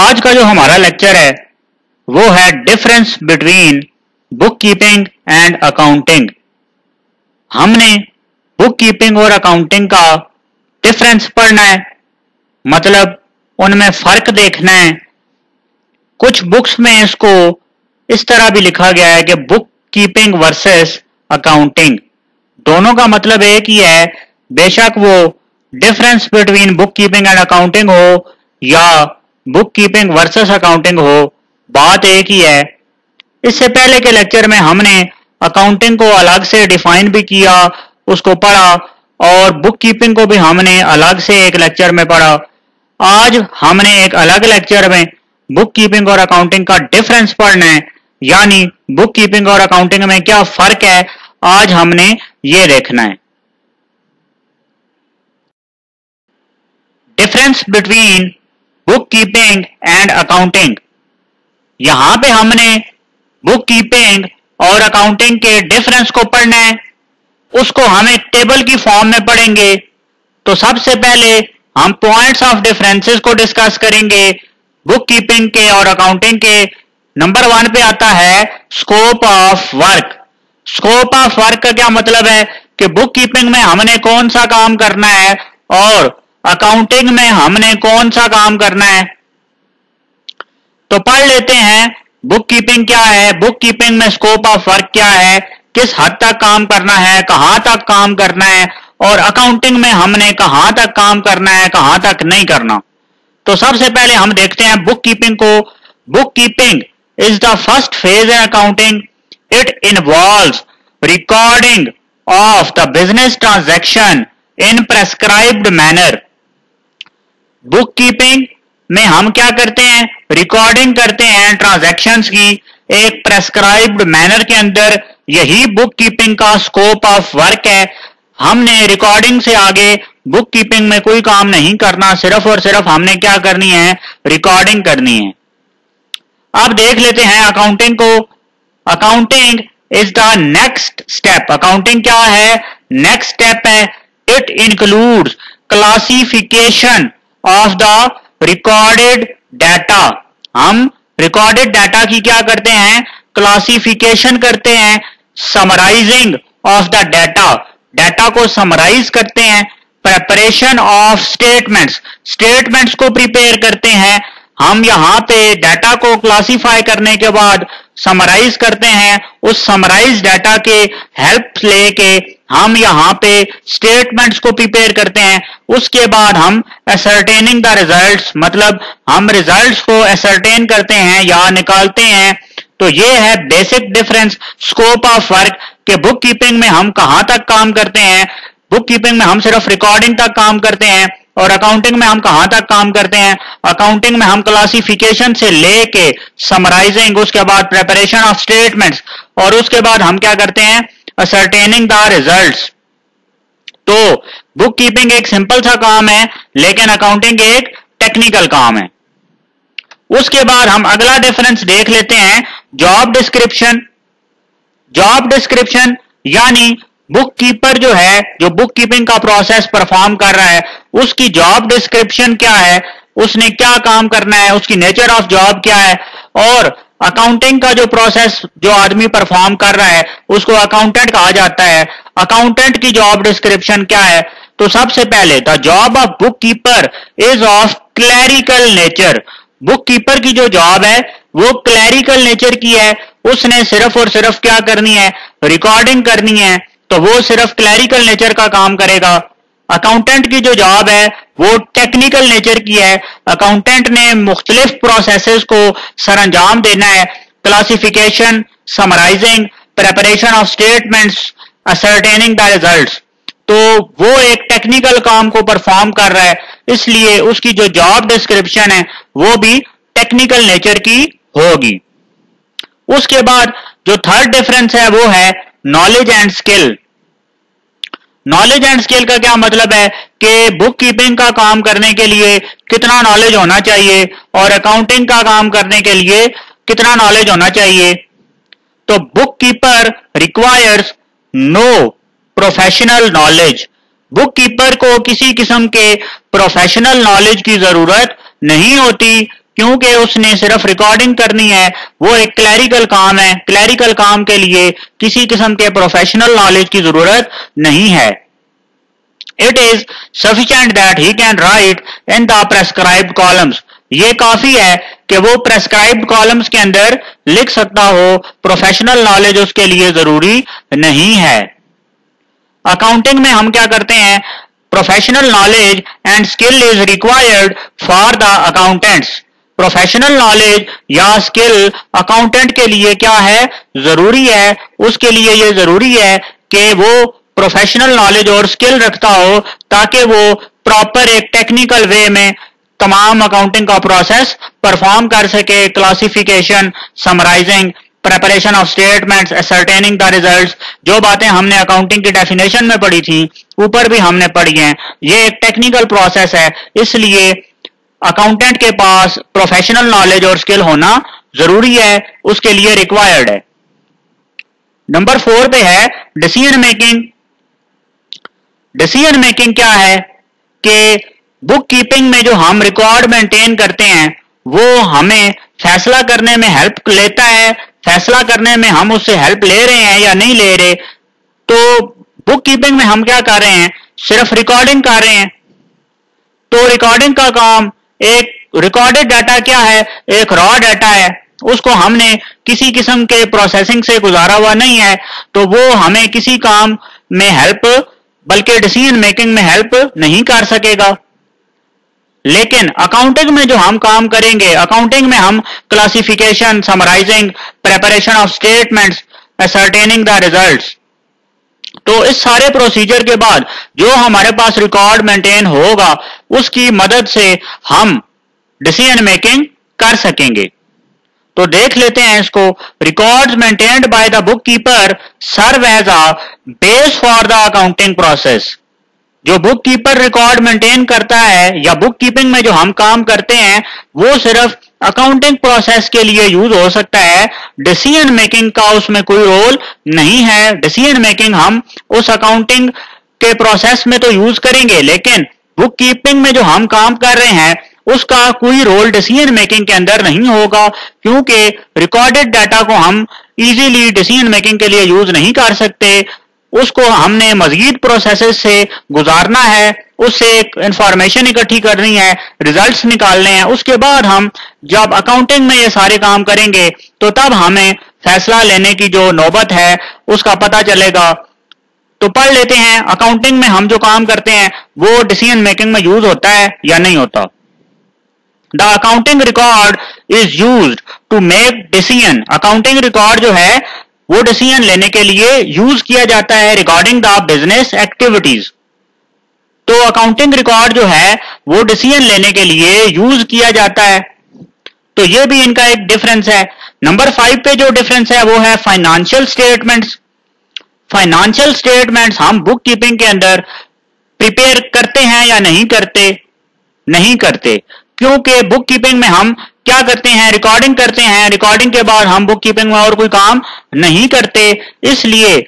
आज का जो हमारा लेक्चर है वो है difference between book keeping and accounting. हमने बुक कीपिंग और अकाउंटिंग का डिफरेंस पढ़ना है, मतलब उनमें फर्क देखना है। कुछ बुक्स में इसको इस तरह भी लिखा गया है कि बुक कीपिंग वर्सेस अकाउंटिंग, दोनों का मतलब एक ही है। बेशक वो difference between book keeping and accounting हो या बुक कीपिंग वर्सेस अकाउंटिंग हो, बात एक ही है। इससे पहले के लेक्चर में हमने अकाउंटिंग को अलग से डिफाइन भी किया, उसको पढ़ा, और बुक कीपिंग को भी हमने अलग से एक लेक्चर में पढ़ा। आज हमने एक अलग लेक्चर में बुक कीपिंग और अकाउंटिंग का डिफरेंस पढ़ना है, यानी बुक कीपिंग और अकाउंटिंग में क्या फर्क है, आज हमने ये देखना है। Difference between book keeping and accounting. यहां पे हमने बुक कीपिंग और अकाउंटिंग के डिफरेंस को पढ़ना है, उसको हम एक टेबल की फॉर्म में पढ़ेंगे। तो सबसे पहले हम पॉइंट्स ऑफ डिफरेंसेस को डिस्कस करेंगे। बुक कीपिंग के और अकाउंटिंग के नंबर 1 पे आता है scope of work. Scope of work का क्या मतलब है कि बुक कीपिंग में हमने कौन सा काम करना है और अकाउंटिंग में हमने कौन सा काम करना है। तो पढ़ लेते हैं बुक कीपिंग क्या है, बुक कीपिंग में स्कोप ऑफ वर्क क्या है, किस हद तक काम करना है, कहां तक काम करना है, और अकाउंटिंग में हमने कहां तक काम करना है, कहां तक नहीं करना। तो सबसे पहले हम देखते हैं बुक कीपिंग को। Book keeping is the first phase in accounting. It involves recording of the business transaction in prescribed manner. Book keeping में हम क्या करते हैं, रिकॉर्डिंग करते हैं ट्रांजैक्शंस की एक प्रेस्क्राइब्ड मैनर के अंदर। यही बुक कीपिंग का स्कोप ऑफ वर्क है। हमने रिकॉर्डिंग से आगे बुक कीपिंग में कोई काम नहीं करना, सिर्फ और सिर्फ हमने क्या करनी है, रिकॉर्डिंग करनी है। अब देख लेते हैं अकाउंटिंग को। Accounting is the next step. Accounting क्या है, नेक्स्ट स्टेप है। It includes classification of the recorded data. हम रिकॉर्डेड डाटा की क्या करते हैं, क्लासिफिकेशन करते हैं। Summarising of the data, data को समराइज करते हैं। प्रेपरेशन ऑफ स्टेटमेंट्स, स्टेटमेंट्स को प्रिपेयर करते हैं। हम यहाँ पे डाटा को क्लासिफाई करने के बाद समराइज करते हैं। उस समराइज डाटा के हेल्प लेके हम यहाँ पे स्टेटमेंट्स को प्रिपेयर करते हैं। उसके बाद हम असर्टेनिंग द रिजल्ट्स, मतलब हम रिजल्ट्स को असर्टेन करते हैं या निकालते हैं। तो ये है basic difference scope of work के बुक कीपिंग में हम कहां तक काम करते हैं। बुक कीपिंग में हम सिर्फ रिकॉर्डिंग तक काम करते हैं, और अकाउंटिंग में हम कहां तक काम करते हैं, अकाउंटिंग में हम क्लासिफिकेशन से लेके समराइजिंग, उसके बाद प्रिपरेशन ऑफ स्टेटमेंट्स, और उसके बाद हम क्या करते हैं, असर्टेनिंग द रिजल्ट्स। तो बुक कीपिंग एक सिंपल सा काम है, लेकिन अकाउंटिंग एक टेक्निकल काम है। उसके बाद हम अगला डिफरेंस देख लेते हैं, जॉब डिस्क्रिप्शन। जॉब डिस्क्रिप्शन यानी बुक कीपर जो है, जो बुक कीपिंग का प्रोसेस परफॉर्म कर रहा है, उसकी जॉब डिस्क्रिप्शन क्या है, उसने क्या काम करना है, उसकी नेचर ऑफ जॉब क्या है। और अकाउंटिंग का जो प्रोसेस जो आदमी परफॉर्म कर रहा है उसको अकाउंटेंट कहा जाता है। अकाउंटेंट की जॉब डिस्क्रिप्शन क्या है, तो सबसे पहले the job of book keeper is of clerical nature. Book keeper की जो जॉब है वो क्लैरिकल नेचर की है। उसने सिर्फ और सिर्फ क्या करनी है, रिकॉर्डिंग करनी है, तो वो सिर्फ क्लैरिकल नेचर का काम करेगा। अकाउंटेंट की जो जॉब है वो टेक्निकल नेचर की है। अकाउंटेंट ने मुख्तलिफ प्रोसेसेस को सरअंजाम देना है, classification, summarising, preparation of statements, ascertaining the results. तो वो एक टेक्निकल काम को परफॉर्म कर रहा है, इसलिए उसकी जो जॉब डिस्क्रिप्शन है वो भी टेक्निकल नेचर की होगी। उसके बाद जो थर्ड डिफरेंस है वो है knowledge and skill. Knowledge and skill का क्या मतलब है कि बुक कीपिंग का काम करने के लिए कितना नॉलेज होना चाहिए और अकाउंटिंग का काम करने के लिए कितना नॉलेज होना चाहिए। तो book keeper requires no professional knowledge. Book keeper को किसी किस्म के प्रोफेशनल नॉलेज की जरूरत नहीं होती, क्योंकि उसने सिर्फ रिकॉर्डिंग करनी है, वो एक क्लैरिकल काम है। क्लैरिकल काम के लिए किसी किस्म के प्रोफेशनल नॉलेज की जरूरत नहीं है। It is sufficient that he can write in the prescribed columns. ये काफी है कि वो प्रेस्क्राइब्ड कॉलम्स के अंदर लिख सकता हो, प्रोफेशनल नॉलेज उसके लिए जरूरी नहीं है। अकाउंटिंग में हम क्या करते हैं, professional knowledge and skill is required for the accountants. Professional knowledge या स्किल अकाउंटेंट के लिए क्या है, जरूरी है। उसके लिए ये जरूरी है कि वो प्रोफेशनल नॉलेज और स्किल रखता हो ताकि वो प्रॉपर एक टेक्निकल वे में तमाम अकाउंटिंग का प्रोसेस परफॉर्म कर सके। Classification, summarising, preparation of statements, ascertaining the results, जो बातें हमने अकाउंटिंग की डेफिनेशन में पढ़ी थी, ऊपर भी हमने पढ़ी हैं। ये एक टेक्निकल प्रोसेस है, इसलिए अकाउंटेंट के पास प्रोफेशनल नॉलेज और स्किल होना जरूरी है, उसके लिए रिक्वायर्ड है। नंबर 4 पे है डिसीजन मेकिंग। डिसीजन मेकिंग क्या है कि बुक कीपिंग में जो हम रिकॉर्ड मेंटेन करते हैं वो हमें फैसला करने में हेल्प लेता है। फैसला करने में हम उससे हेल्प ले रहे हैं या नहीं ले रहे। तो बुक कीपिंग में हम क्या कर रहे हैं, सिर्फ रिकॉर्डिंग कर रहे हैं। तो रिकॉर्डिंग का काम, एक रिकॉर्डेड डाटा क्या है, एक रॉ डाटा है, उसको हमने किसी किस्म के प्रोसेसिंग से गुजारा हुआ नहीं है, तो वो हमें किसी काम में हेल्प, बल्कि डिसीजन मेकिंग में हेल्प नहीं कर सकेगा। लेकिन अकाउंटिंग में जो हम काम करेंगे, अकाउंटिंग में हम classification, summarising, preparation of statements, ascertaining the results, तो इस सारे प्रोसीजर के बाद जो हमारे पास रिकॉर्ड मेंटेन होगा उसकी मदद से हम डिसीजन मेकिंग कर सकेंगे। तो देख लेते हैं इसको। Records maintained by the book keeper serve as a base for the accounting process. जो बुक कीपर रिकॉर्ड मेंटेन करता है या बुक कीपिंग में जो हम काम करते हैं वो सिर्फ अकाउंटिंग प्रोसेस के लिए यूज हो सकता है। डिसीजन मेकिंग का उसमें कोई रोल नहीं है। डिसीजन मेकिंग हम उस अकाउंटिंग के प्रोसेस में तो यूज करेंगे, लेकिन बुक कीपिंग में जो हम काम कर रहे हैं उसका कोई रोल डिसीजन मेकिंग के अंदर नहीं होगा, क्योंकि रिकॉर्डेड डाटा को हम इजीली डिसीजन मेकिंग के लिए यूज नहीं कर सकते। उसको हमने मजीद प्रोसेसेस से गुजारना है, उससे एक इंफॉर्मेशन इकट्ठी करनी है, रिजल्ट्स निकालने हैं। उसके बाद हम जब अकाउंटिंग में ये सारे काम करेंगे तो तब हमें फैसला लेने की जो नौबत है उसका पता चलेगा। तो पढ़ लेते हैं, अकाउंटिंग में हम जो काम करते हैं वो डिसीजन मेकिंग में यूज होता है या नहीं होता। The accounting record is used to make decision. Accounting record जो है वो डिसीजन लेने के लिए यूज किया जाता है रिगार्डिंग द बिजनेस एक्टिविटीज। तो अकाउंटिंग रिकॉर्ड जो है वो डिसीजन लेने के लिए यूज किया जाता है। तो ये भी इनका एक डिफरेंस है। नंबर 5 पे जो डिफरेंस है वो है फाइनेंशियल स्टेटमेंट्स। फाइनेंशियल स्टेटमेंट्स हम बुक कीपिंग के अंदर प्रिपेयर करते हैं या नहीं करते? नहीं करते, क्योंकि बुक कीपिंग में हम क्या करते हैं, रिकॉर्डिंग करते हैं। रिकॉर्डिंग के बाद हम बुक कीपिंग में और कोई काम नहीं करते, इसलिए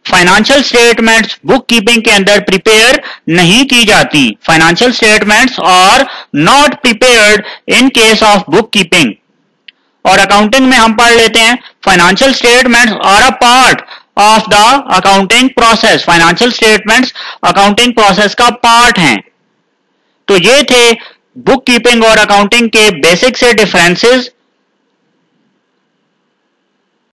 फाइनेंशियल स्टेटमेंट्स बुक कीपिंग के अंदर प्रिपेयर नहीं की जाती। Financial statements are not prepared in case of book keeping. और अकाउंटिंग में हम पढ़ लेते हैं, financial statements are a part of the accounting process. Financial statements accounting process का पार्ट हैं। तो ये थे बुक कीपिंग और अकाउंटिंग के बेसिक से डिफरेंसेस।